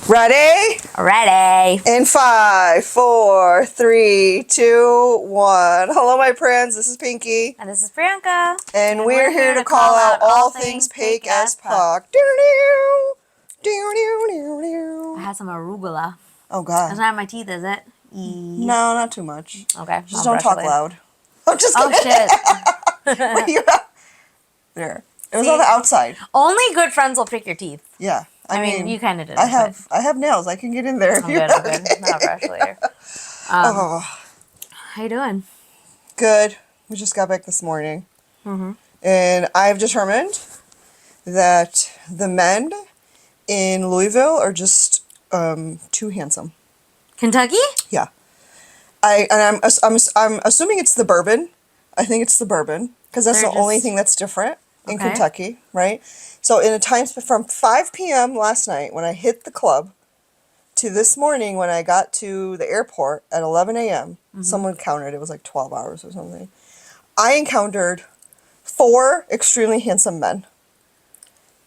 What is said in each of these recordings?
Ready? Ready. In 5, 4, 3, 2, 1. Hello, my friends. This is Pinky. And this is Priyanka. And we're here to call out all things PakeAsPuck. I had some arugula. Oh, God. That's not in my teeth, is it? No, not too much. Okay. Just don't talk loud. I'm just kidding. Oh, shit. There. It was on the outside. Only good friends will pick your teeth. Yeah. I mean, you kind of did. I have nails. I can get in there. I'm good. Not brush later. How you doing? Good. We just got back this morning. Mm-hmm. And I've determined that the men in Louisville are just too handsome. Kentucky? Yeah. I'm assuming it's the bourbon. I think it's the bourbon because that's the only thing that's different in Kentucky, right? So in a time from 5 p.m. last night when I hit the club to this morning when I got to the airport at 11 a.m., someone counted, it was like 12 hours or something, I encountered 4 extremely handsome men.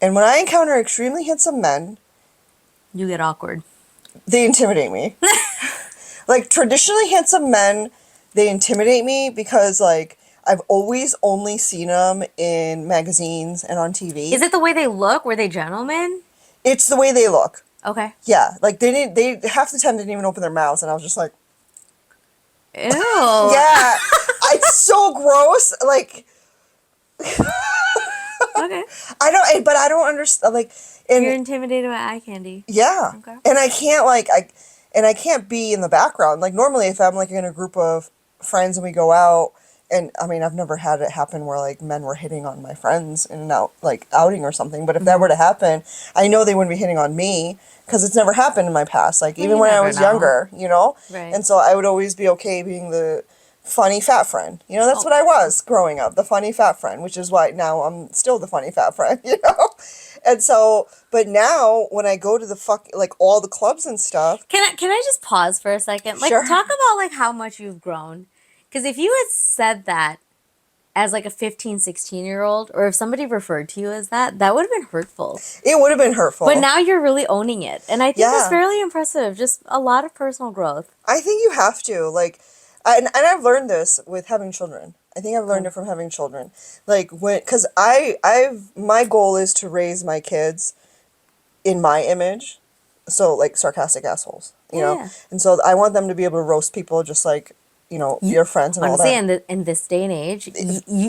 And when I encounter extremely handsome men, you get awkward. They intimidate me. Like, traditionally handsome men, they intimidate me because, like, I've always only seen them in magazines and on TV. Is it the way they look? Were they gentlemen? It's the way they look. Okay. Yeah. Like, they half the time didn't even open their mouths, and I was just like... Ew. Yeah. It's so gross. Like... Okay. I don't understand, like... And you're intimidated by eye candy. Yeah. Okay. And I can't, like, I can't be in the background. Like, normally if I'm, like, in a group of friends and we go out, and, I mean, I've never had it happen where, like, men were hitting on my friends in an outing or something, but if that were to happen, I know they wouldn't be hitting on me, because it's never happened in my past, like, even when I was younger, you know? Right. And so I would always be okay being the funny fat friend. You know, that's what I was growing up, the funny fat friend, which is why now I'm still the funny fat friend, you know? And so, but now when I go to the all the clubs and stuff. Can I just pause for a second? Like, sure. Talk about, like, how much you've grown. Because if you had said that as, like, a 15, 16-year-old, or if somebody referred to you as that would have been hurtful. It would have been hurtful. But now you're really owning it. And I think that's fairly impressive. Just a lot of personal growth. I think you have to. Like, and I've learned this with having children. I think I've learned it from having children. Like, because my goal is to raise my kids in my image. So, like, sarcastic assholes, you know? And so I want them to be able to roast people just like, you know, your friends and all that. Honestly, in this day and age,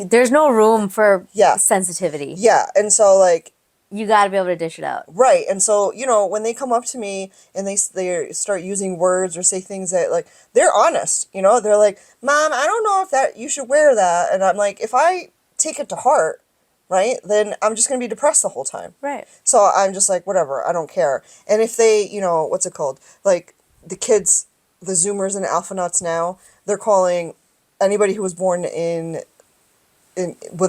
there's no room for sensitivity. Yeah, and so, like... You got to be able to dish it out. Right, and so, you know, when they come up to me and they start using words or say things that, like, they're honest, you know? They're like, Mom, I don't know if that you should wear that. And I'm like, if I take it to heart, right, then I'm just going to be depressed the whole time. Right. So I'm just like, whatever, I don't care. And if they, you know, what's it called? Like, the kids, the Zoomers and Alpha Nuts now, they're calling anybody who was born with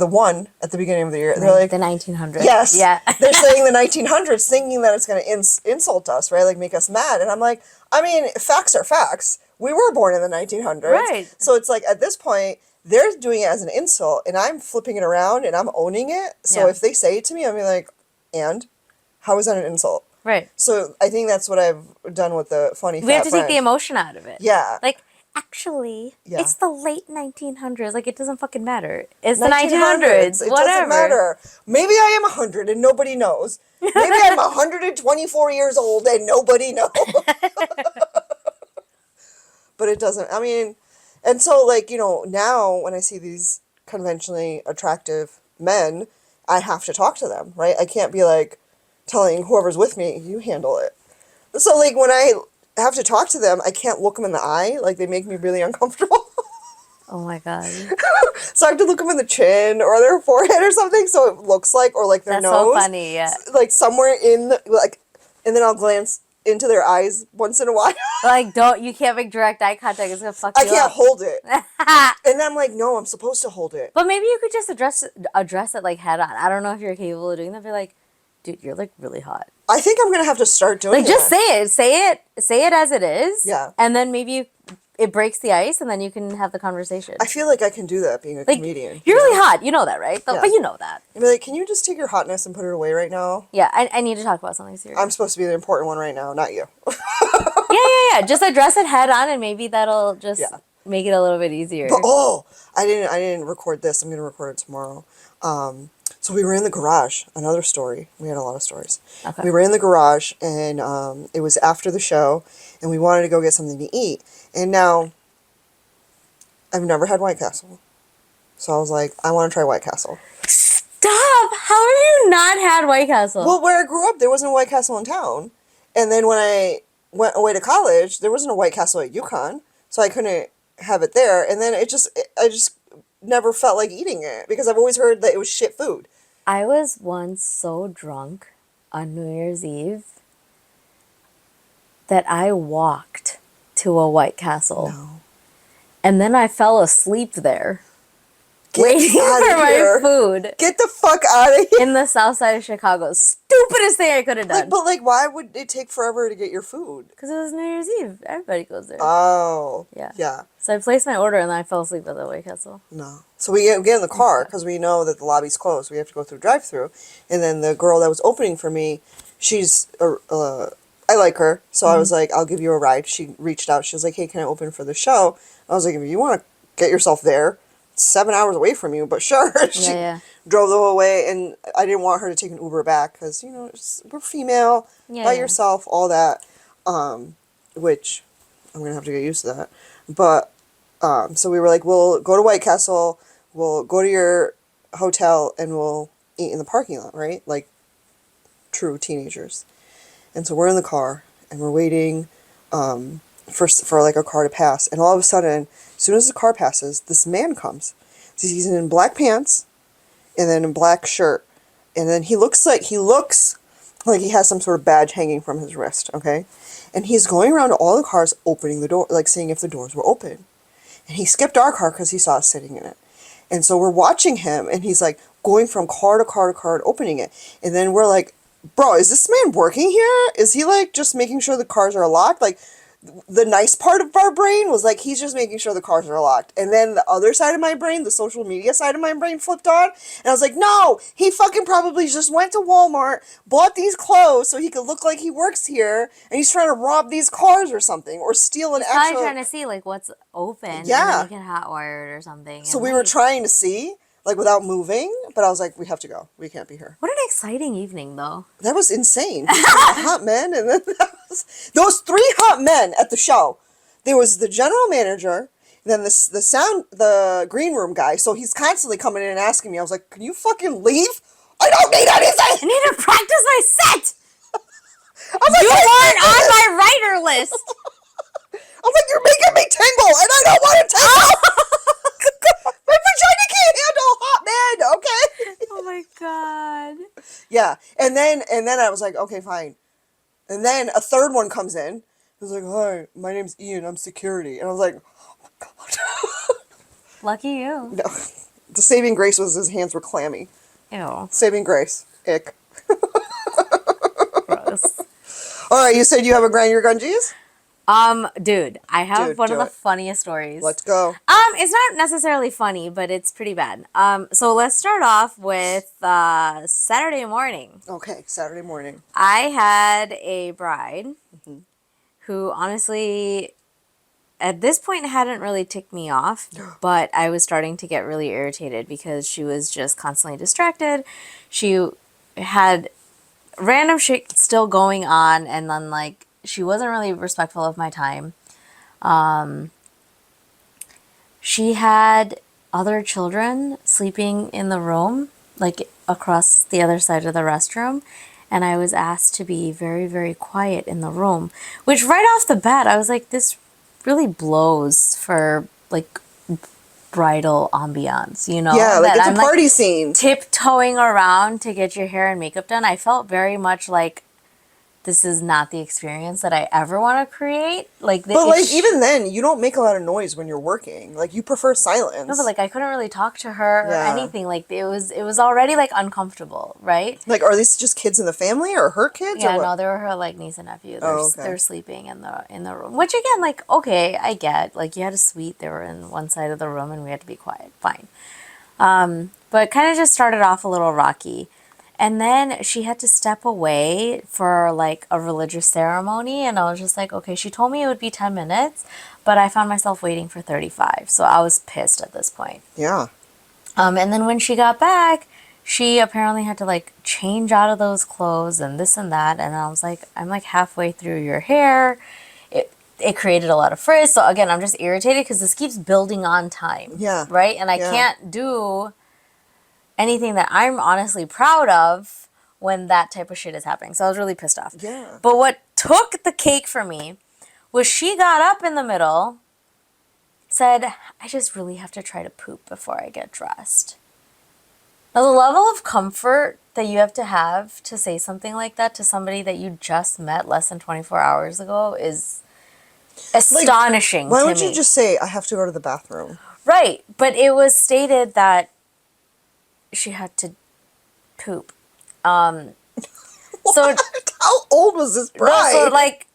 a 1 at the beginning of the year. They're like... The 1900s. Yes. Yeah. They're saying the 1900s, thinking that it's going to insult us, right? Like, make us mad. And I'm like, I mean, facts are facts. We were born in the 1900s. Right. So it's like, at this point, they're doing it as an insult, and I'm flipping it around, and I'm owning it. So if they say it to me, I'm like, and? How is that an insult? Right. So I think that's what I've done with the funny fat We have to friend. take the emotion out of it. Yeah. Like, actually, it's the late 1900s. Like, it doesn't fucking matter. It's the 1900s. It whatever. Doesn't matter. Maybe I am 100 and nobody knows. Maybe I'm 124 years old and nobody knows. But it doesn't. I mean, and so, like, you know, now when I see these conventionally attractive men, I have to talk to them, right? I can't be, like, telling whoever's with me, you handle it. So, like, when I have to talk to them, I can't look them in the eye. Like, they make me really uncomfortable. Oh my God. So I have to look them in the chin or their forehead or something so it looks like, or like their nose. That's so funny, yeah. Like, somewhere in the, like, and then I'll glance into their eyes once in a while. Like, you can't make direct eye contact. It's going to fuck you up. I can't hold it. And I'm like, no, I'm supposed to hold it. But maybe you could just address it, like, head on. I don't know if you're capable of doing that. Be like, dude, you're, like, really hot. I think I'm going to have to start doing Like, just say it. Say it as it is. Yeah. And then maybe you it breaks the ice, and then you can have the conversation. I feel like I can do that being a comedian. You're really hot. You know that, right? Yeah. But you know that. I'd be like, can you just take your hotness and put it away right now? Yeah, I need to talk about something serious. I'm supposed to be the important one right now, not you. Yeah. Just address it head on, and maybe that'll just make it a little bit easier. But, I didn't record this. I'm going to record it tomorrow. So we were in the garage. Another story. We had a lot of stories. Okay. We were in the garage, and it was after the show, and we wanted to go get something to eat. And now, I've never had White Castle. So I was like, I want to try White Castle. Stop! How have you not had White Castle? Well, where I grew up, there wasn't a White Castle in town. And then when I went away to college, there wasn't a White Castle at UConn. So I couldn't have it there. And then I just never felt like eating it because I've always heard that it was shit food. I was once so drunk on New Year's Eve that I walked to a White Castle. No. And then I fell asleep there. Waiting for my food. Get the fuck out of here. In the south side of Chicago. Stupidest thing I could have done. But why would it take forever to get your food? Because it was New Year's Eve. Everybody goes there. Oh. Yeah. Yeah. So I placed my order and then I fell asleep at the White Castle. No. So we get in the car because we know that the lobby's closed. We have to go through drive-through. And then the girl that was opening for me, she's... I like her. So I was like, I'll give you a ride. She reached out. She was like, hey, can I open for the show? I was like, if you want to get yourself there... 7 hours away from you, but sure. She drove the whole way, and I didn't want her to take an Uber back because, you know, we're female, by yourself, all that, which I'm going to have to get used to that. But, so we were like, we'll go to White Castle, we'll go to your hotel, and we'll eat in the parking lot, right? Like true teenagers. And so we're in the car, and we're waiting for like a car to pass, and all of a sudden, as soon as the car passes, this man comes. So he's in black pants, and then a black shirt, and then he looks like he has some sort of badge hanging from his wrist, okay? And he's going around to all the cars, opening the door, like seeing if the doors were open. And he skipped our car because he saw us sitting in it. And so we're watching him, and he's like going from car to car to car, opening it. And then we're like, bro, is this man working here? Is he like just making sure the cars are locked? Like, the nice part of our brain was like, he's just making sure the cars are locked. And then the other side of my brain, the social media side of my brain flipped on. And I was like, no, he fucking probably just went to Walmart, bought these clothes so he could look like he works here. And he's trying to rob these cars or something, or steal an actual... Probably trying to see like what's open. Yeah. And then you get hotwired or something. So we were trying to see, like without moving, but I was like, we have to go. We can't be here. What an exciting evening, though. That was insane. Hot men, and then those 3 hot men at the show. There was the general manager, then the green room guy. So he's constantly coming in and asking me. I was like, can you fucking leave? I don't need anything. I need to practice my set. You weren't on my writer list. I was like, you're making me tingle, and I don't want to tingle. My vagina can't handle hot men, okay? Oh my god. Yeah, and then I was like, okay, fine. And then a third one comes in. He was like, hi, my name's Ian, I'm security. And I was like, oh my god. Lucky you. No, the saving grace was his hands were clammy. Ew. Saving grace. Ick. Gross. All right, you said you have a grind your gungies? Dude, I have one of the it. funniest stories. Let's go. It's not necessarily funny, but it's pretty bad. So let's start off with Saturday morning. Okay, Saturday morning. I had a bride who honestly, at this point, hadn't really ticked me off, but I was starting to get really irritated because she was just constantly distracted. She had random shit still going on, and then like she wasn't really respectful of my time. She had other children sleeping in the room, like across the other side of the restroom, and I was asked to be very, very quiet in the room, which right off the bat, I was like, this really blows for like bridal ambiance, you know? Yeah, like that it's a party scene. Tiptoeing around to get your hair and makeup done. I felt very much like this is not the experience that I ever want to create. Like, but like even then, you don't make a lot of noise when you're working. Like you prefer silence. no, but like I couldn't really talk to her or Yeah. anything. Like it was already like uncomfortable, right? Like, are these just kids in the family or her kids? Yeah, or what? no, they were her like niece and nephew. Okay. They're sleeping in the room, which again, like okay, I get. Like you had a suite, they were in one side of the room, and we had to be quiet. Fine. But it kind of just started off a little rocky. And then she had to step away for like a religious ceremony. And I was just like, okay, she told me it would be 10 minutes, but I found myself waiting for 35. So I was pissed at this point. Yeah. And then when she got back, she apparently had to like change out of those clothes and this and that. And I was like, I'm like halfway through your hair. It created a lot of frizz. So again, I'm just irritated because this keeps building on time. Yeah. Right? And I can't do anything that I'm honestly proud of when that type of shit is happening. So I was really pissed off. Yeah. But what took the cake for me was she got up in the middle, said, I just really have to try to poop before I get dressed. Now, the level of comfort that you have to say something like that to somebody that you just met less than 24 hours ago is astonishing Why to would me. you just say, I have to go to the bathroom? Right, but it was stated that she had to poop. So How old was this bride? no, so like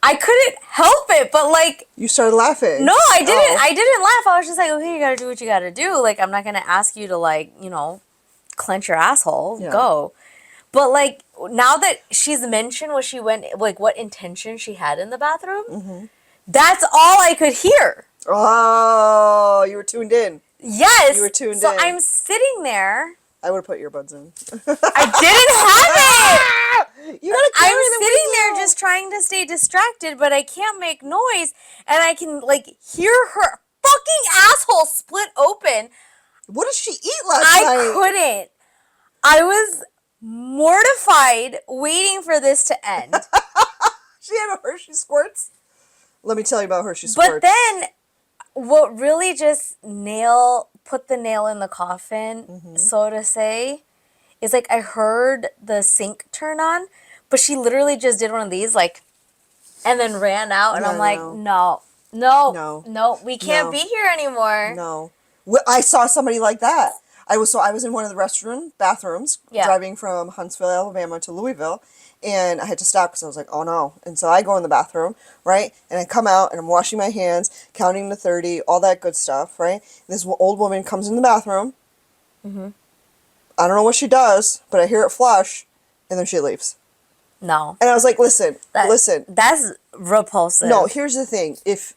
I couldn't help it, but like You started laughing. no, I didn't. Oh. I didn't laugh. I was just like, okay, you gotta do what you gotta do. Like I'm not gonna ask you to like clench your asshole. Yeah. Go. But like now that she's mentioned what she went like what intention she had in the bathroom, that's all I could hear. Oh, you were tuned in. Yes. You were tuned so in. I'm sitting there. I would have put earbuds in. I didn't have it. You gotta carry I'm them sitting with there you. just trying to stay distracted, but I can't make noise, and I can like hear her fucking asshole split open. What did she eat last I night? couldn't. I was mortified waiting for this to end. She had a Hershey Squirts. Let me tell you about Hershey But Squirts. then what really just put the nail in the coffin, so to say, is like I heard the sink turn on, but she literally just did one of these like and then ran out, and I'm like, no, we can't be here anymore. No. I saw somebody like that. I was in one of the bathrooms driving from Huntsville, Alabama to Louisville, and I had to stop because I was like, oh no. And so I go in the bathroom, right? And I come out and I'm washing my hands, counting to 30, all that good stuff, right? This old woman comes in the bathroom. I don't know what she does, but I hear it flush, and then she leaves. No. And I was like, listen. That's repulsive. No, here's the thing. If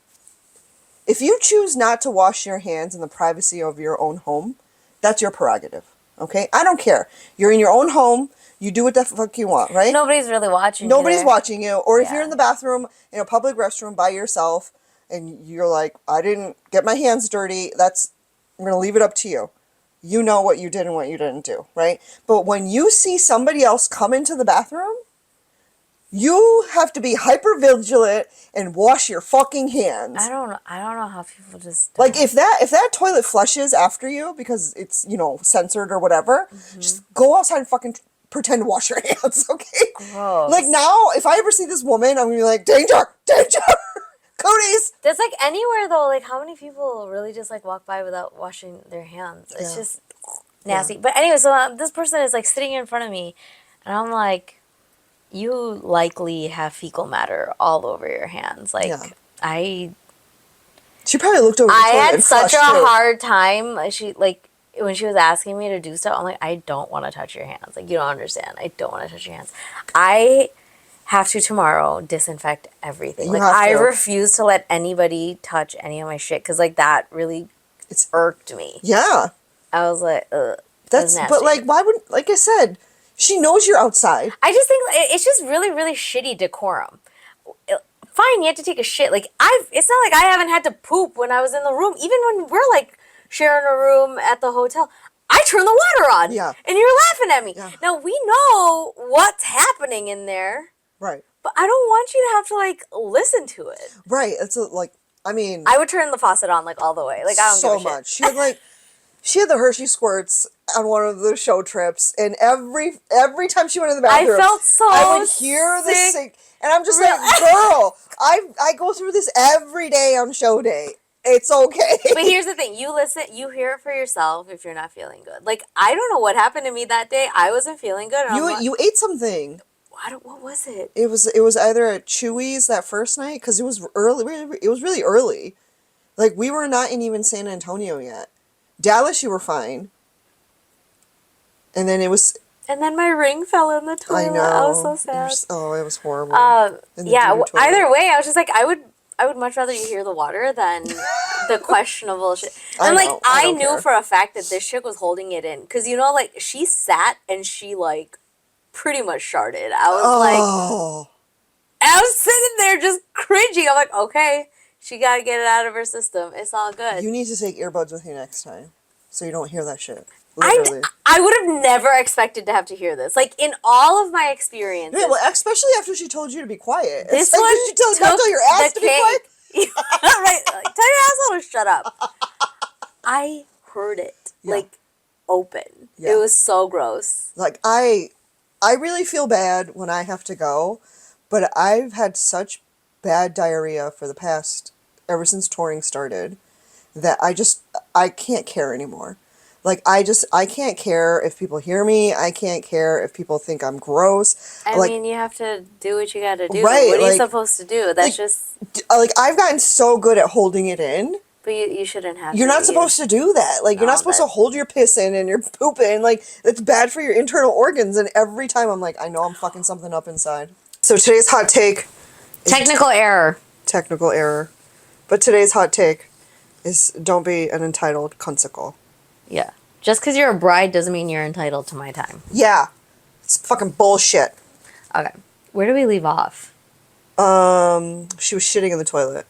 you choose not to wash your hands in the privacy of your own home, that's your prerogative. Okay? I don't care. You're in your own home. You do what the fuck you want, right? Nobody's really watching Nobody's either. watching you. Or if you're in the bathroom, in a public restroom by yourself, and you're like, I didn't get my hands dirty, I'm going to leave it up to you. You know what you did and what you didn't do, right? But when you see somebody else come into the bathroom, you have to be hyper vigilant and wash your fucking hands. I don't know how people just Like if that toilet flushes after you because it's, censored or whatever, just go outside and fucking pretend to wash your hands, okay? Gross. Like now, if I ever see this woman, I'm gonna be like, danger, danger, cooties. That's like anywhere though. Like how many people really just like walk by without washing their hands? It's just nasty. But anyway, so this person is like sitting in front of me, and I'm like, you likely have fecal matter all over your hands. Like She probably looked over the I toilet had and such a flushed, too. hard time. When she was asking me to do stuff, I'm like, I don't want to touch your hands. Like, you don't understand. I don't want to touch your hands. I have to tomorrow disinfect everything. Like, I refuse to let anybody touch any of my shit because, like, that really irked me. Yeah. I was like, ugh. But, like, why would, like I said, she knows you're outside. I just think it's just really, really shitty decorum. Fine, you have to take a shit. Like, it's not like I haven't had to poop when I was in the room. Even when we're, like, sharing a room at the hotel, I turn the water on. Yeah. And you're laughing at me. Yeah. Now, we know what's happening in there. Right. But I don't want you to have to, like, listen to it. Right. It's I mean... I would turn the faucet on, like, all the way. Like, I don't give a shit. So much. She had the Hershey squirts on one of the show trips, and every time she went in the bathroom, I felt so I would hear the sick. sink, and I'm just like, girl, I go through this every day on show day. It's okay. But here's the thing: you listen, you hear it for yourself. If you're not feeling good, like I don't know what happened to me that day. I wasn't feeling good. And You ate something. What was it? It was either at Chewy's that first night because it was early. It was really early. Like we were not in even San Antonio yet. Dallas, you were fine. And then it was. And then my ring fell in the toilet. I know. I was so sad. It was horrible. Yeah. Either way, I was just like, I would much rather you hear the water than the questionable shit. And like, I knew care. for a fact that this chick was holding it in, because you know, like she sat and she like pretty much sharded. I was I was sitting there just cringing. I'm like, okay, she got to get it out of her system. It's all good. You need to take earbuds with you next time, so you don't hear that shit. Literally. I would have never expected to have to hear this. Like, in all of my experiences. Yeah, well, especially after she told you to be quiet. This one she told your ass to be quiet. Right, like, tell your asshole to shut up. I heard it, like, open. Yeah. It was so gross. Like, I really feel bad when I have to go, but I've had such bad diarrhea for the past, ever since touring started, that I can't care anymore. Like, I can't care if people hear me. I can't care if people think I'm gross. I mean, you have to do what you gotta do. Right, what are you supposed to do? That's just... Like, I've gotten so good at holding it in. But you shouldn't have You're not supposed to do that. Like, you're not supposed to hold your piss in and your poop in. Like, it's bad for your internal organs. And every time I'm like, I know I'm fucking something up inside. So today's hot take... Technical error. Technical error. But today's hot take is don't be an entitled cunsicle. Yeah. Just because you're a bride doesn't mean you're entitled to my time. Yeah. It's fucking bullshit. Okay. Where do we leave off? She was shitting in the toilet.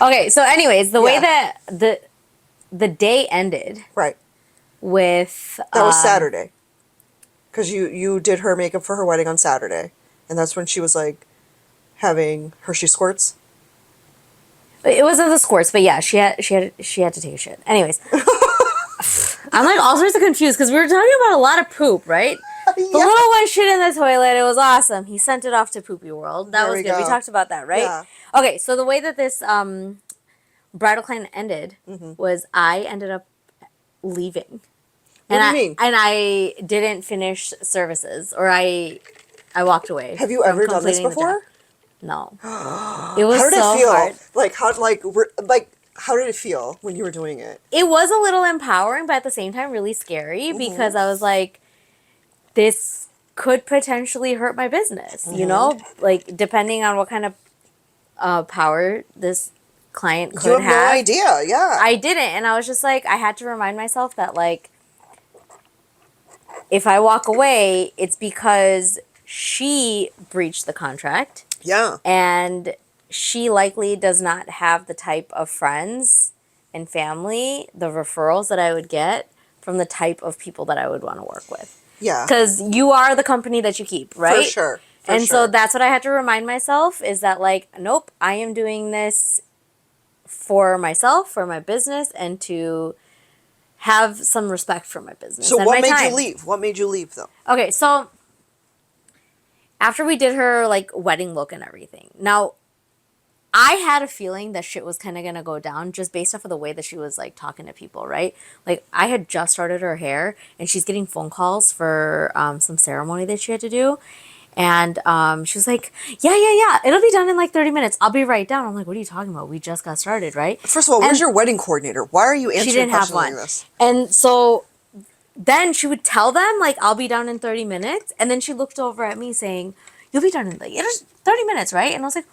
Okay, so anyways, the way that the day ended. Right. With... That was Saturday. Because you did her makeup for her wedding on Saturday. And that's when she was, like, having Hershey squirts. It wasn't the squirts, but yeah, she had to take a shit. Anyways. I'm like all sorts of confused because we were talking about a lot of poop, right? The little one shit in the toilet. It was awesome. He sent it off to Poopy World. That was good. We talked about that, right? Yeah. Okay, so the way that this bridal client ended was I ended up leaving. What do you mean? And I didn't finish services, or I walked away. Have you ever done this before? No. It was how did so it feel? hard. How did it feel when you were doing it? It was a little empowering, but at the same time really scary because I was like, this could potentially hurt my business, you know? Like, depending on what kind of power this client could have. You have no idea, yeah. I didn't, and I was just like, I had to remind myself that, like, if I walk away, it's because she breached the contract. Yeah. And she likely does not have the type of friends and family, the referrals that I would get from the type of people that I would want to work with. Yeah. Because you are the company that you keep, right? For sure. So that's what I had to remind myself is that, like, nope, I am doing this for myself, for my business, and to have some respect for my business. So what made you leave? What made you leave, though? Okay, so after we did her, like, wedding look and everything. Now, I had a feeling that shit was kind of going to go down just based off of the way that she was, like, talking to people, right? Like, I had just started her hair, and she's getting phone calls for some ceremony that she had to do. And she was like, yeah, it'll be done in, like, 30 minutes. I'll be right down. I'm like, what are you talking about? We just got started, right? First of all, where's your wedding coordinator? Why are you answering questions like this? And so then she would tell them, like, I'll be down in 30 minutes. And then she looked over at me saying, you'll be done in, like, it's 30 minutes, right? And I was like,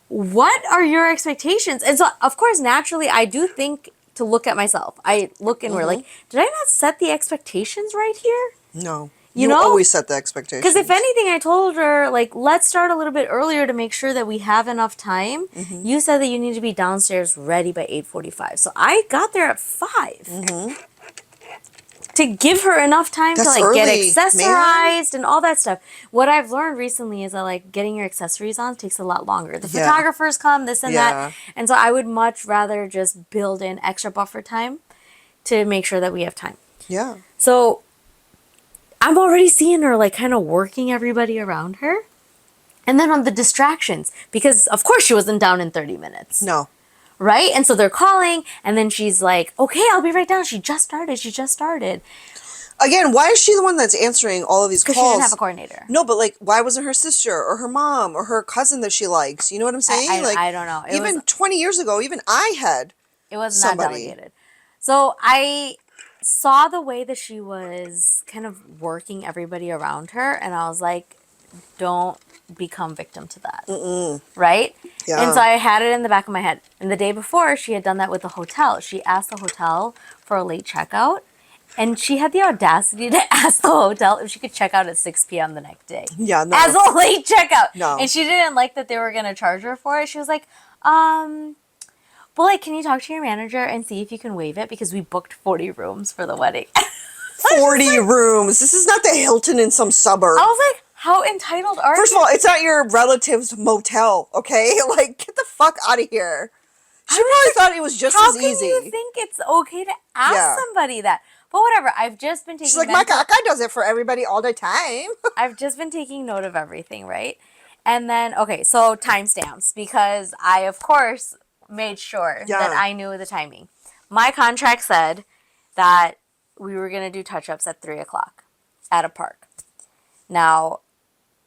what are your expectations? And so, of course, naturally, I do think to look at myself. I look inward, like, did I not set the expectations right here? No. You know? always set the expectations. Because if anything, I told her, like, let's start a little bit earlier to make sure that we have enough time. You said that you need to be downstairs ready by 8:45. So I got there at 5. To give her enough time to, like, get accessorized and all that stuff. What I've learned recently is that, like, getting your accessories on takes a lot longer. The photographers come, this and that. And so I would much rather just build in extra buffer time to make sure that we have time. Yeah. So I'm already seeing her like kind of working everybody around her. And then on the distractions, because of course she wasn't down in 30 minutes. No. Right? And so they're calling, and then she's like, okay, I'll be right down. She just started. Again, why is she the one that's answering all of these calls? Because she didn't have a coordinator. No, but like, why wasn't her sister or her mom or her cousin that she likes? You know what I'm saying? I don't know. Even 20 years ago, even I had It was somebody. not delegated. So I saw the way that she was kind of working everybody around her, and I was like, don't become victim to that. Right? Yeah. And so I had it in the back of my head. And the day before, she had done that with the hotel. She asked the hotel for a late checkout, and she had the audacity to ask the hotel if she could check out at 6 p.m. the next day. Yeah, no. As a late checkout. No. And she didn't like that they were going to charge her for it. She was like, well, like, can you talk to your manager and see if you can waive it? Because we booked 40 rooms for the wedding. 40 rooms. This is not the Hilton in some suburb. I was like, how entitled are you? First of all, it's not your relative's motel, okay? Like, get the fuck out of here. She probably thought it was just as easy. How can you think it's okay to ask somebody that? But whatever, I've just been taking... She's like, my kaka does it for everybody all the time. I've just been taking note of everything, right? And then, okay, so timestamps, because I, of course, made sure that I knew the timing. My contract said that we were going to do touch-ups at 3 o'clock at a park. Now,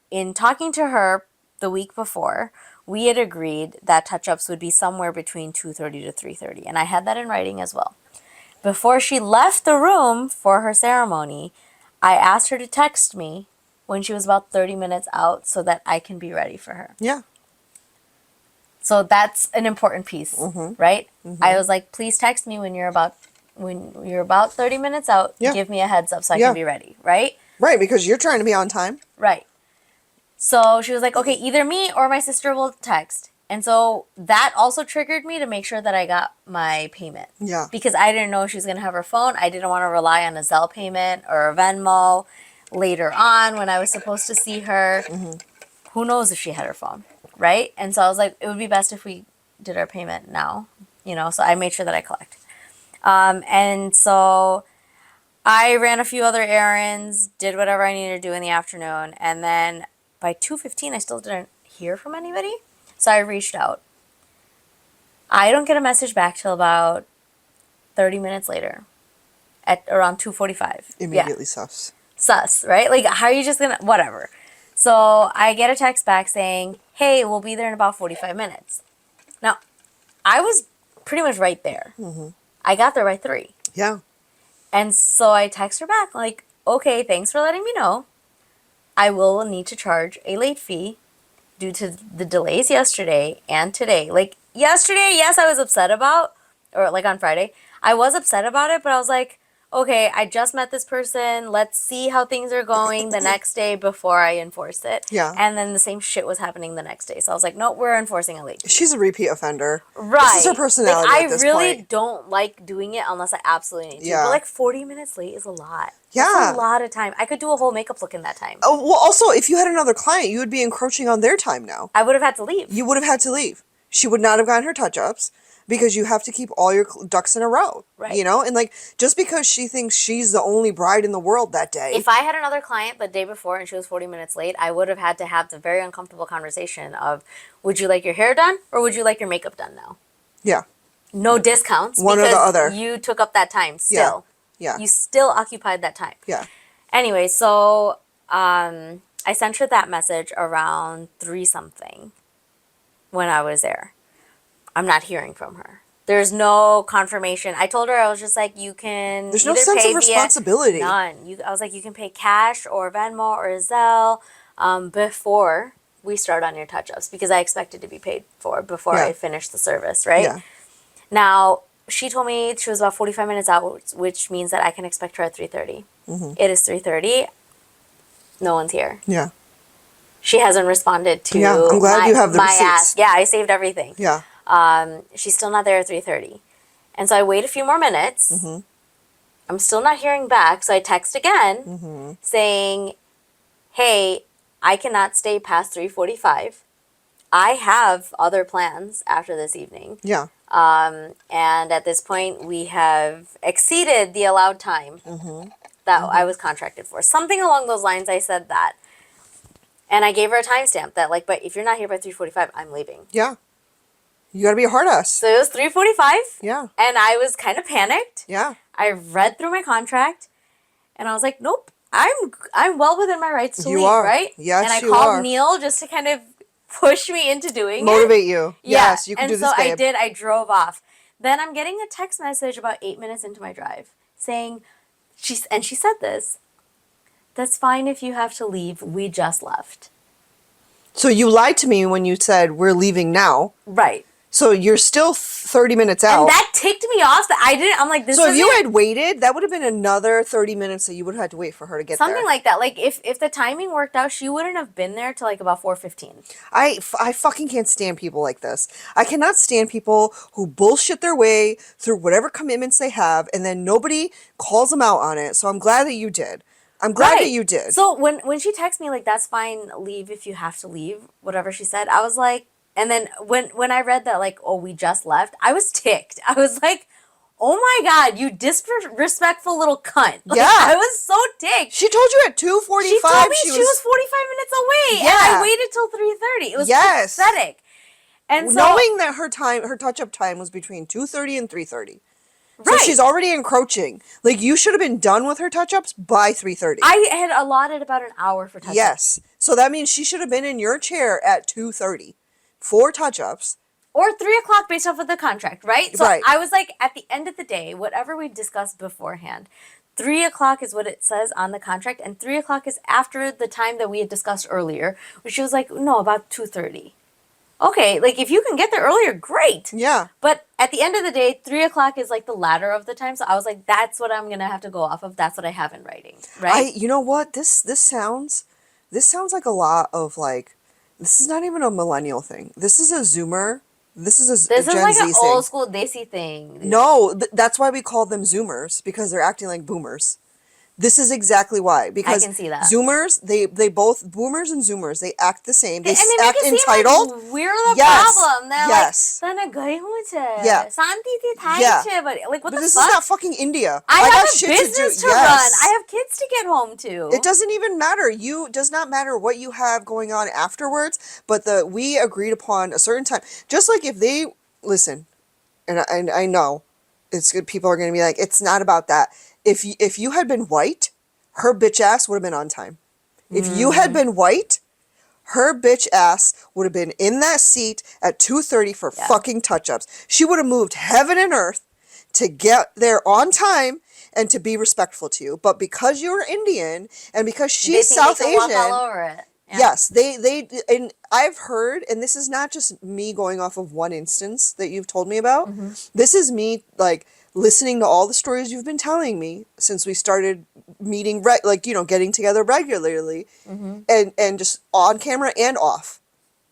in talking to her the week before, we had agreed that touch-ups would be somewhere between 2:30 to 3:30, and I had that in writing as well. Before she left the room for her ceremony, I asked her to text me when she was about 30 minutes out so that I can be ready for her. Yeah. So that's an important piece, right? I was like, please text me when you're about 30 minutes out. Yeah. Give me a heads up so I can be ready, right? Right, because you're trying to be on time. Right. So she was like, okay, either me or my sister will text. And so that also triggered me to make sure that I got my payment. Yeah. Because I didn't know she was going to have her phone. I didn't want to rely on a Zelle payment or a Venmo later on when I was supposed to see her. Who knows if she had her phone, right? And so I was like, it would be best if we did our payment now, so I made sure that I collect. And so I ran a few other errands, did whatever I needed to do in the afternoon, and then by 2:15 I still didn't hear from anybody. So I reached out. I don't get a message back till about 30 minutes later at around 2:45. Immediately sus. Sus, right? Like, how are you just gonna, whatever. So I get a text back saying, hey, we'll be there in about 45 minutes. Now, I was pretty much right there. I got there by 3. Yeah. And so I text her back like, okay, thanks for letting me know. I will need to charge a late fee due to the delays yesterday and today. Like, yesterday, yes, I was upset about, or like on Friday, I was upset about it, but I was like, okay, I just met this person. Let's see how things are going the next day before I enforce it. Yeah. And then the same shit was happening the next day. So I was like, no, we're enforcing a late fee. She's a repeat offender. Right. This is her personality like, at this I really point. don't like doing it unless I absolutely need to. Yeah. But like 40 minutes late is a lot. Yeah. That's a lot of time. I could do a whole makeup look in that time. Oh, well, also, if you had another client, you would be encroaching on their time now. I would have had to leave. You would have had to leave. She would not have gotten her touch-ups because you have to keep all your ducks in a row. Right. And like, just because she thinks she's the only bride in the world that day. If I had another client the day before and she was 40 minutes late, I would have had to have the very uncomfortable conversation of, would you like your hair done or would you like your makeup done now? Yeah. No discounts. One or the other. You took up that time still. Yeah. You still occupied that time. Yeah. Anyway, so I sent her that message around 3-something when I was there. I'm not hearing from her. There's no confirmation. I told her, I was just like, you can There's no either sense pay of responsibility. None. I was like, you can pay cash or Venmo or Zelle before we start on your touch-ups because I expected to be paid for before I finish the service, right? Yeah. Now, she told me she was about 45 minutes out, which means that I can expect her at 3:30. It is 3:30. No one's here. Yeah. She hasn't responded to I'm glad you have the receipts. ask. Yeah, I saved everything. Yeah. She's still not there at 3:30. And so I wait a few more minutes. I'm still not hearing back. So I text again saying, hey, I cannot stay past 3:45. I have other plans after this evening. Yeah. And at this point, we have exceeded the allowed time that I was contracted for. Something along those lines, I said that. And I gave her a timestamp that, like, but if you're not here by 3:45, I'm leaving. Yeah. You gotta be a hard ass. So it was 3:45. Yeah. And I was kind of panicked. Yeah. I read through my contract, and I was like, nope, I'm well within my rights to leave, right? Yes, and I you called are. Neil just to kind of push me into doing Motivate you. Yeah. Yes, you can do this, And so babe. I did. I drove off. Then I'm getting a text message about 8 minutes into my drive saying, she said this, that's fine if you have to leave. We just left. So you lied to me when you said we're leaving now. Right. So you're still 30 minutes out. And that ticked me off. That I didn't. I'm like, this. So if you had waited, that would have been another 30 minutes that you would have had to wait for her to get something there. like that. Like if the timing worked out, she wouldn't have been there till like about 4:15. I fucking can't stand people like this. I cannot stand people who bullshit their way through whatever commitments they have, and then nobody calls them out on it. So I'm glad that you did. I'm glad that you did. So when she texted me like, that's fine, leave if you have to leave, whatever she said, I was like, and then when I read that, like, oh, we just left, I was ticked. I was like, oh my God, you disrespectful little cunt. Like, Yeah. I was so ticked. She told you at 2:45 She told me she was 45 minutes away. Yeah. And I waited till 3:30. It was pathetic. And so, knowing that her touch-up time was between 2:30 and 3:30. So right. she's already encroaching. Like, you should have been done with her touch-ups by 3:30. I had allotted about an hour for touch-ups. Yes. So that means she should have been in your chair at 2:30 for touch-ups. Or 3:00 based off of the contract, right? So Right. I was like, at the end of the day, whatever we discussed beforehand, 3:00 is what it says on the contract, and 3:00 is after the time that we had discussed earlier, which she was like, no, about 2:30. Okay, like if you can get there earlier, great. Yeah. But at the end of the day, 3:00 is like the ladder of the time. So I was like, that's what I'm gonna have to go off of. That's what I have in writing, right? You know what? This sounds like a lot of like, this is not even a millennial thing. This is a Zoomer. This is a This is Gen like Z an thing. old school Desi thing. No, that's why we call them Zoomers, because they're acting like boomers. This is exactly why. Because I can see that. Zoomers, they both, boomers and Zoomers, they act the same. They and they act make it entitled. seem like we're the Yes. problem. They're Yes. like, "Sana gay hoche, Yeah. santi ti thai Yeah. che," but like, what But the this fuck? is not fucking India. I got have a shit business to Yes. run. I have kids to get home to. It doesn't even matter. Does not matter what you have going on afterwards, but we agreed upon a certain time. Just like if they listen, and I know it's good. People are going to be like, it's not about that. If you had been white, her bitch ass would have been on time. If you had been white, her bitch ass would have been in that seat at 2:30 for fucking touch-ups. She would have moved heaven and earth to get there on time and to be respectful to you. But because you're Indian and because she's South they can Asian, walk all over it. Yeah. yes, they and I've heard, and this is not just me going off of one instance that you've told me about. Mm-hmm. This is me like listening to all the stories you've been telling me since we started meeting, getting together regularly, and just on camera and off,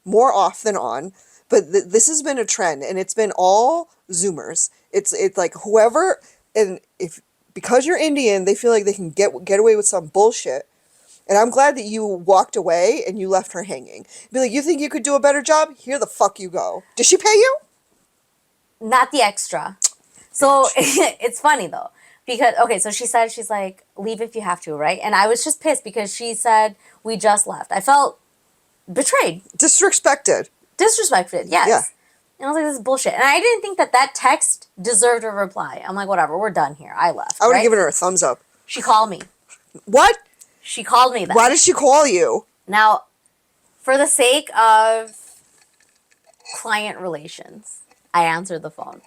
more off than on. But this has been a trend, and it's been all Zoomers. It's like whoever, and if because you're Indian, they feel like they can get away with some bullshit. And I'm glad that you walked away and you left her hanging. Be like, you think you could do a better job? Here the fuck you go. Did she pay you? Not the extra. So it's funny though, because okay, so she said, she's like, leave if you have to, right? And I was just pissed because she said we just left. I felt betrayed, Disrespected. disrespected. Yes. Yeah. And I was like, this is bullshit. And I didn't think that text deserved a reply. I'm like, whatever, we're done here. I left. I would have right? given her a thumbs up. She called me. What? She called me then. Why did she call you? Now, for the sake of client relations, I answered the phone.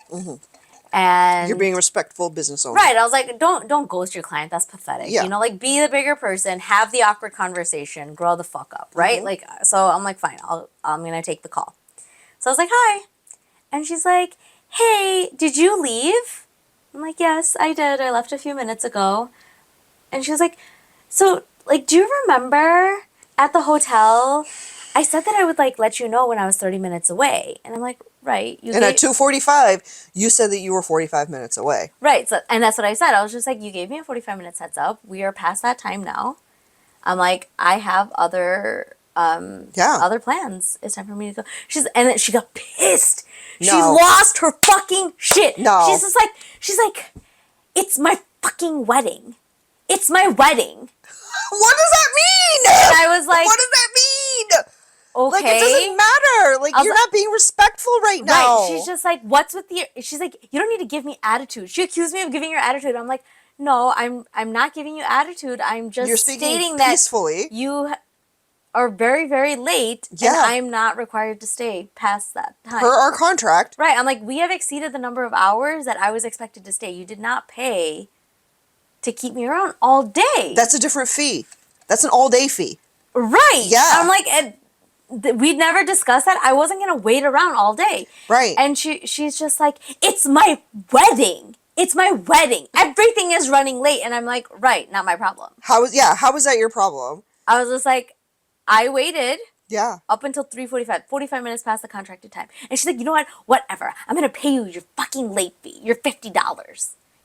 And You're being a respectful business owner. right, I was like, don't ghost your client. That's pathetic. Yeah. You know, like be the bigger person, have the awkward conversation, grow the fuck up, right? Like, so I'm like, fine, I'm gonna take the call. So I was like, hi, and she's like, hey, did you leave? I'm like, yes, I did. I left a few minutes ago. And she was like, so, like, do you remember at the hotel, I said that I would, like, let you know when I was 30 minutes away. And I'm like, right. And at 2:45, you said that you were 45 minutes away. Right. So, and that's what I said. I was just like, you gave me a 45 minutes heads up. We are past that time now. I'm like, I have other other plans. It's time for me to go. And then she got pissed. She No. lost her fucking shit. No. She's like, it's my fucking wedding. It's my wedding. What does that mean? And I was like, what does that mean? Okay. Like, it doesn't matter. Like, you're not being respectful right now. Right. She's just like, what's with the... She's like, you don't need to give me attitude. She accused me of giving her attitude. I'm like, no, I'm not giving you attitude. I'm just stating peacefully. That you are very, very late, and I'm not required to stay past that time. Per our contract. Right. I'm like, we have exceeded the number of hours that I was expected to stay. You did not pay to keep me around all day. That's a different fee. That's an all-day fee. Right. Yeah. I'm like... we'd never discussed that. I wasn't going to wait around all day. Right. And she's just like, it's my wedding. It's my wedding. Everything is running late. And I'm like, right, not my problem. How was that your problem? I was just like, I waited. Yeah. Up until 3:45, 45 minutes past the contracted time. And she's like, you know what? Whatever. I'm going to pay you your fucking late fee. Your $50.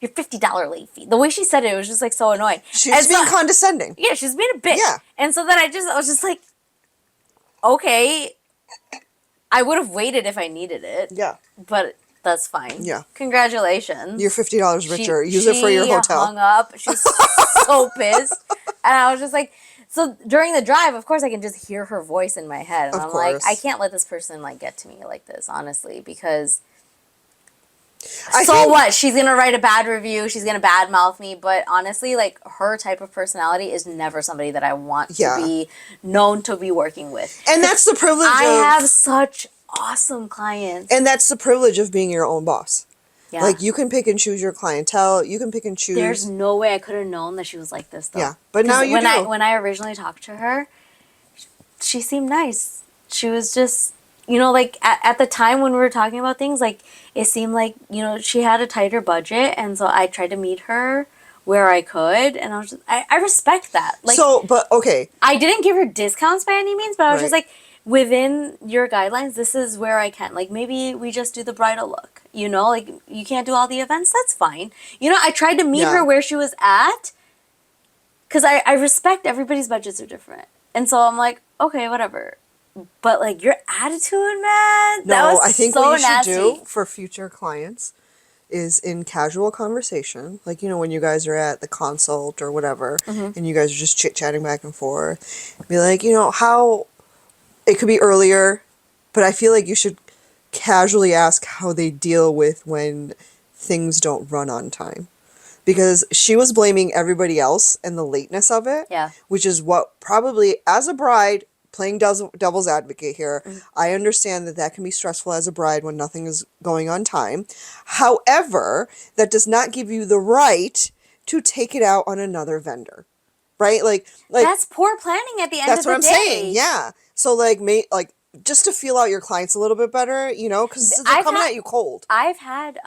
Your $50 late fee. The way she said it was just like so annoying. She's being condescending. Yeah, she's being a bitch. Yeah. And so then I was just like, okay, I would have waited if I needed it. Yeah. But that's fine. Yeah. Congratulations. You're $50 richer. Use it for your hotel. She hung up. She's so pissed. And I was just like, so during the drive, of course, I can just hear her voice in my head. And I'm like, I can't let this person like get to me like this, honestly, because... what? She's going to write a bad review. She's going to badmouth me. But honestly, like, her type of personality is never somebody that I want to be known to be working with. And that's the privilege I have such awesome clients. And that's the privilege of being your own boss. Yeah. Like, you can pick and choose your clientele. You can pick and choose. There's no way I could have known that she was like this, though. Yeah. But now you do. When I originally talked to her, she seemed nice. She was just... You know, like, at the time when we were talking about things, like, it seemed like, you know, she had a tighter budget, and so I tried to meet her where I could, and I was just, I respect that. Like, but, okay. I didn't give her discounts by any means, but I was just like, within your guidelines, this is where I can. Like, maybe we just do the bridal look, you know? Like, you can't do all the events, that's fine. You know, I tried to meet her where she was at, because I respect everybody's budgets are different. And so I'm like, okay, whatever. But, like, your attitude, man, that was I think so what you nasty. should do for future clients is in casual conversation, like, you know, when you guys are at the consult or whatever, and you guys are just chit-chatting back and forth, be like, you know, how, it could be earlier, but I feel like you should casually ask how they deal with when things don't run on time. Because she was blaming everybody else and the lateness of it, which is what probably, as a bride, playing devil's advocate here, I understand that can be stressful as a bride when nothing is going on time. However, that does not give you the right to take it out on another vendor, right? Like that's poor planning at the end of the day. That's what I'm saying, yeah. So, like, just to feel out your clients a little bit better, you know, because they're coming at you cold. I've had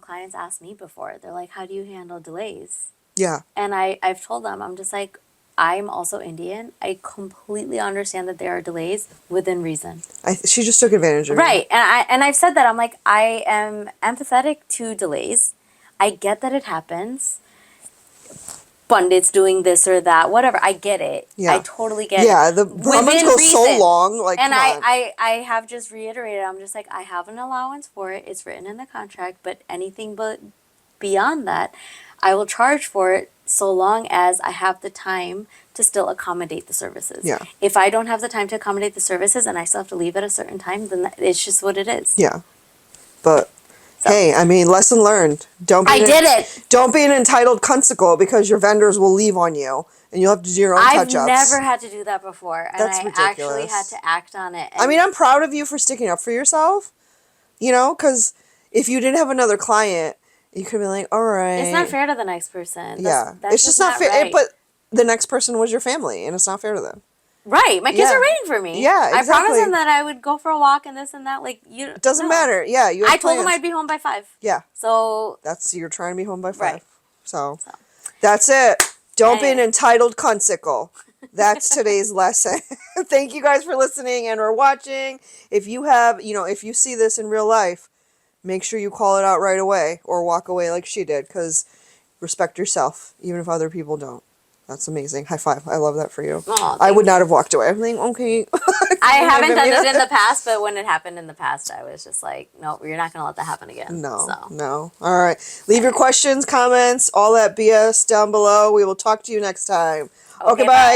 clients ask me before, they're like, how do you handle delays? Yeah. And I've told them, I'm just like, I'm also Indian. I completely understand that there are delays within reason. She just took advantage of it. Right. And I've said that. I'm like, I am empathetic to delays. I get that it happens. Pundits doing this or that, whatever. I get it. Yeah. I totally get it. Yeah, the Brahmins go so long. Like, and I have just reiterated, I'm just like, I have an allowance for it. It's written in the contract, but anything but beyond that, I will charge for it so long as I have the time to still accommodate the services. Yeah. If I don't have the time to accommodate the services and I still have to leave at a certain time, then it's just what it is. Yeah. But, hey, I mean, lesson learned. I did it! Don't be an entitled cunsicle because your vendors will leave on you and you'll have to do your own touch-ups. I've never had to do that before. And That's I ridiculous. actually had to act on it. I mean, I'm proud of you for sticking up for yourself, you know, because if you didn't have another client, you could be like, all right. It's not fair to the next person. That's it's just not fair. Right. But the next person was your family, and it's not fair to them. Right. My kids are waiting for me. Yeah, exactly. I promised them that I would go for a walk and this and that. Like, it doesn't matter. Yeah, you have I told plans. them I'd be home by 5. Yeah. So. You're trying to be home by 5. Right. So. That's it. Don't be an entitled cunsicle. That's today's lesson. Thank you guys for listening and or watching. If you have, if you see this in real life, make sure you call it out right away or walk away like she did, because respect yourself, even if other people don't. That's amazing. High five. I love that for you. Oh, I would not have walked away. I'm like, okay. I haven't done it in the past, but when it happened in the past, I was just like, nope, you're not going to let that happen again. No, So. no. All right. Leave your questions, comments, all that BS down below. We will talk to you next time. Okay, bye.